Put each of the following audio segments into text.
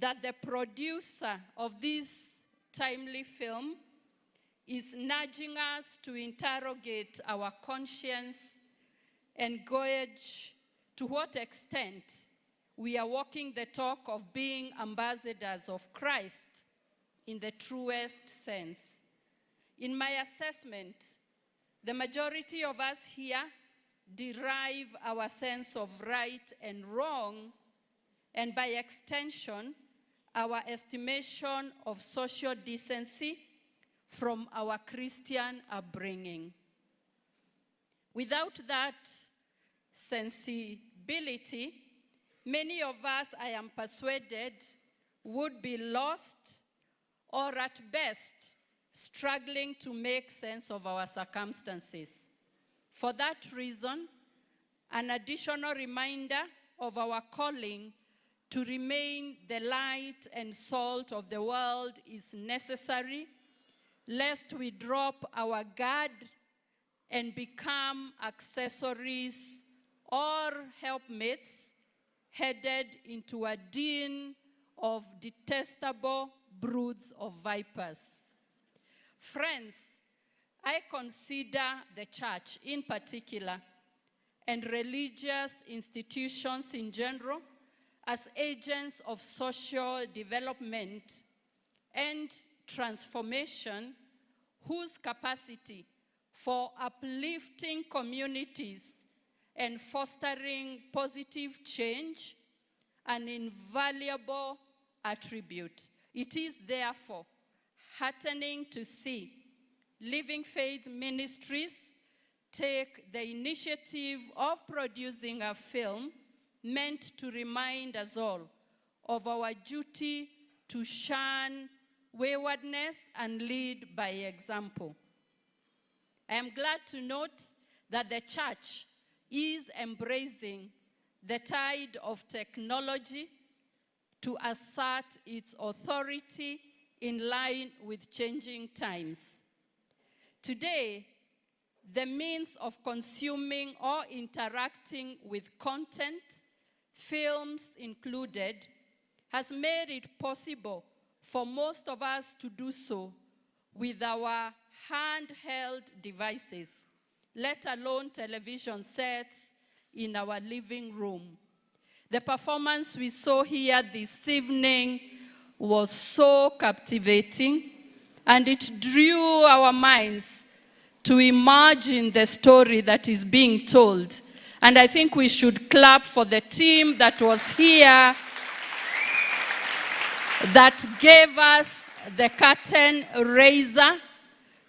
that the producer of this timely film is nudging us to interrogate our conscience and gauge to what extent we are walking the talk of being ambassadors of Christ in the truest sense. In my assessment, the majority of us here derive our sense of right and wrong, and by extension, our estimation of social decency from our Christian upbringing. Without that sensibility, many of us, I am persuaded, would be lost or at best struggling to make sense of our circumstances. For that reason, an additional reminder of our calling to remain the light and salt of the world is necessary, lest we drop our guard and become accessories or helpmates headed into a den of detestable broods of vipers. Friends, I consider the church in particular and religious institutions in general as agents of social development and transformation whose capacity for uplifting communities and fostering positive change an invaluable attribute. It is therefore heartening to see Living Faith Ministries take the initiative of producing a film meant to remind us all of our duty to shun waywardness and lead by example. I am glad to note that the church is embracing the tide of technology to assert its authority in line with changing times. Today, the means of consuming or interacting with content, films included, has made it possible for most of us to do so with our handheld devices, let alone television sets in our living room. The performance we saw here this evening was so captivating, and it drew our minds to imagine the story that is being told. And I think we should clap for the team that was here, that gave us the curtain raiser.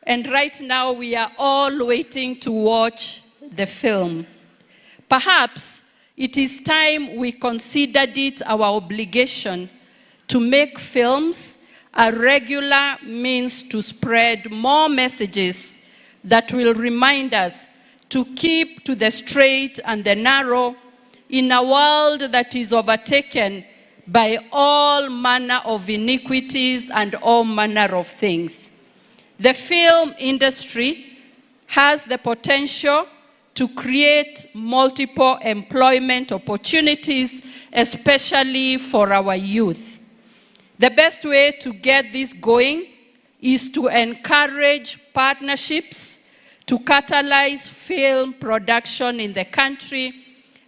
And right now we are all waiting to watch the film. Perhaps it is time we considered it our obligation to make films a regular means to spread more messages that will remind us to keep to the straight and the narrow in a world that is overtaken by all manner of iniquities and all manner of things. The film industry has the potential to create multiple employment opportunities, especially for our youth. The best way to get this going is to encourage partnerships to catalyze film production in the country.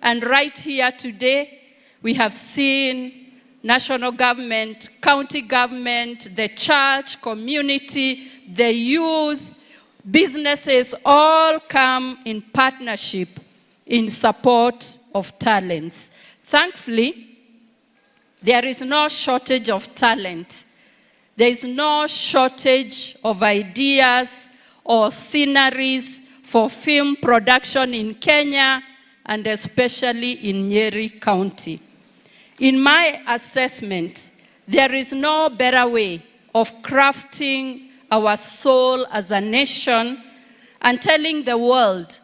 And right here today, we have seen national government, county government, the church, community, the youth, businesses all come in partnership in support of talents. Thankfully, there is no shortage of talent. There is no shortage of ideas or sceneries for film production in Kenya and especially in Nyeri County. In my assessment, there is no better way of crafting our soul as a nation and telling the world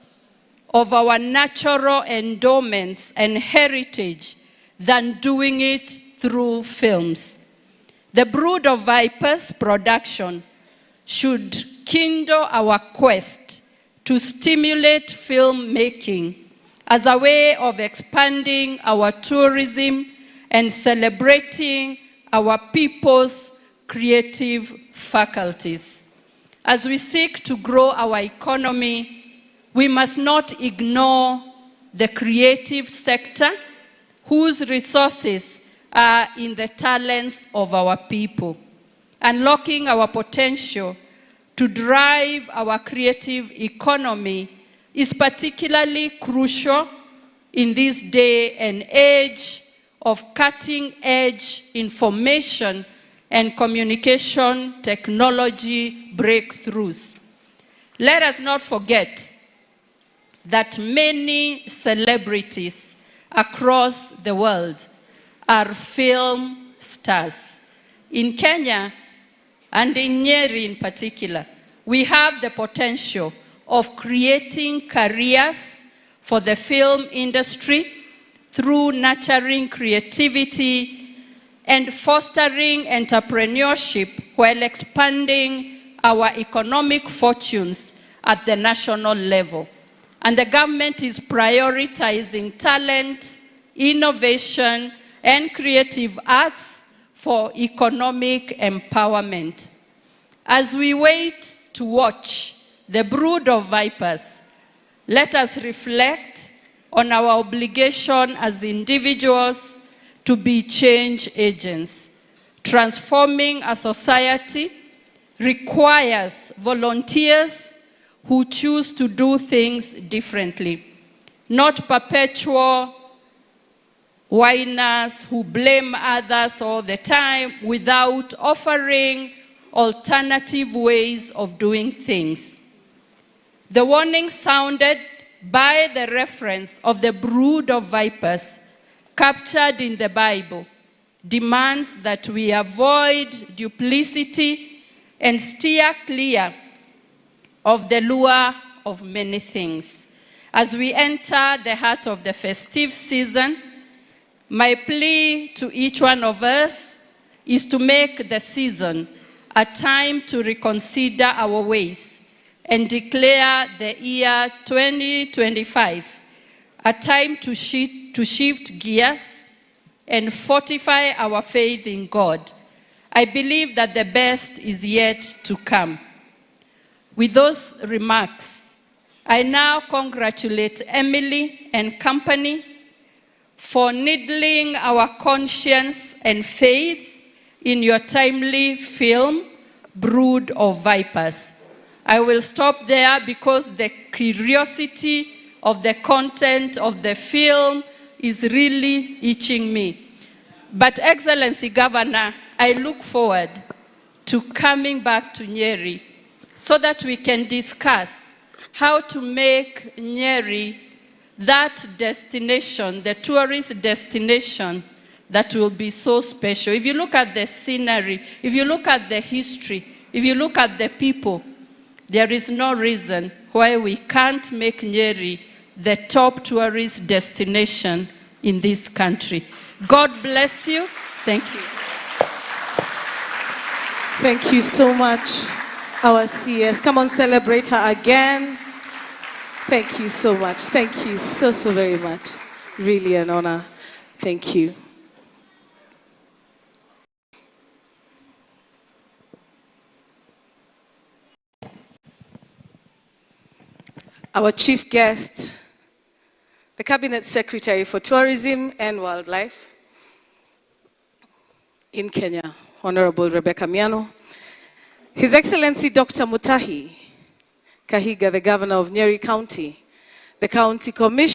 of our natural endowments and heritage than doing it through films. The Brood of Vipers production should kindle our quest to stimulate filmmaking as a way of expanding our tourism and celebrating our people's creative faculties. As we seek to grow our economy, we must not ignore the creative sector whose resources are in the talents of our people. Unlocking our potential to drive our creative economy is particularly crucial in this day and age of cutting-edge information and communication technology breakthroughs. Let us not forget that many celebrities across the world are film stars. In Kenya, and in Nyeri in particular, we have the potential of creating careers for the film industry through nurturing creativity and fostering entrepreneurship while expanding our economic fortunes at the national level. And the government is prioritizing talent, innovation, and creative arts for economic empowerment. As we wait to watch the brood of vipers, let us reflect on our obligation as individuals to be change agents. Transforming a society requires volunteers who choose to do things differently, not perpetual whiners who blame others all the time without offering alternative ways of doing things. The warning sounded by the reference of the brood of vipers captured in the Bible demands that we avoid duplicity and steer clear of the lure of many things. As we enter the heart of the festive season, my plea to each one of us is to make the season a time to reconsider our ways and declare the year 2025 a time to shift gears and fortify our faith in God. I believe that the best is yet to come. With those remarks, I now congratulate Emily and company for needling our conscience and faith in your timely film, Brood of Vipers. I will stop there because the curiosity of the content of the film is really itching me. But Excellency Governor, I look forward to coming back to Nyeri so that we can discuss how to make Nyeri that destination, the tourist destination that will be so special. If you look at the scenery, if you look at the history, if you look at the people, there is no reason why we can't make Nyeri the top tourist destination in this country. God bless you. Thank you. Thank you so much, our CS. Come on, celebrate her again. Thank you so much. Thank you so very much. Really an honor. Thank you. Our chief guest, the Cabinet Secretary for Tourism and Wildlife in Kenya, Honorable Rebecca Miano. His Excellency Dr. Mutahi Kahiga, the Governor of Nyeri County, the County Commissioner,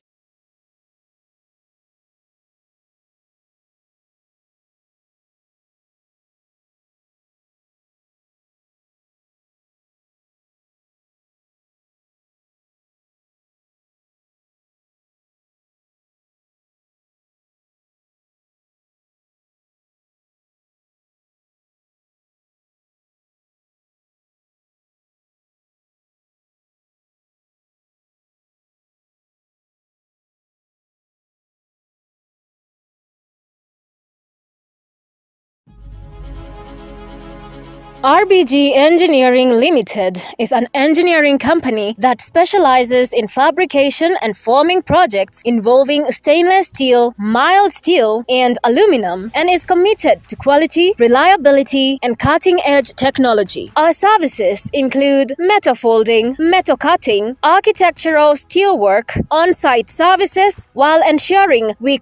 RBG Engineering Limited is an engineering company that specializes in fabrication and forming projects involving stainless steel, mild steel, and aluminum, and is committed to quality, reliability, and cutting-edge technology. Our services include metal folding, metal cutting, architectural steelwork, on-site services, while ensuring we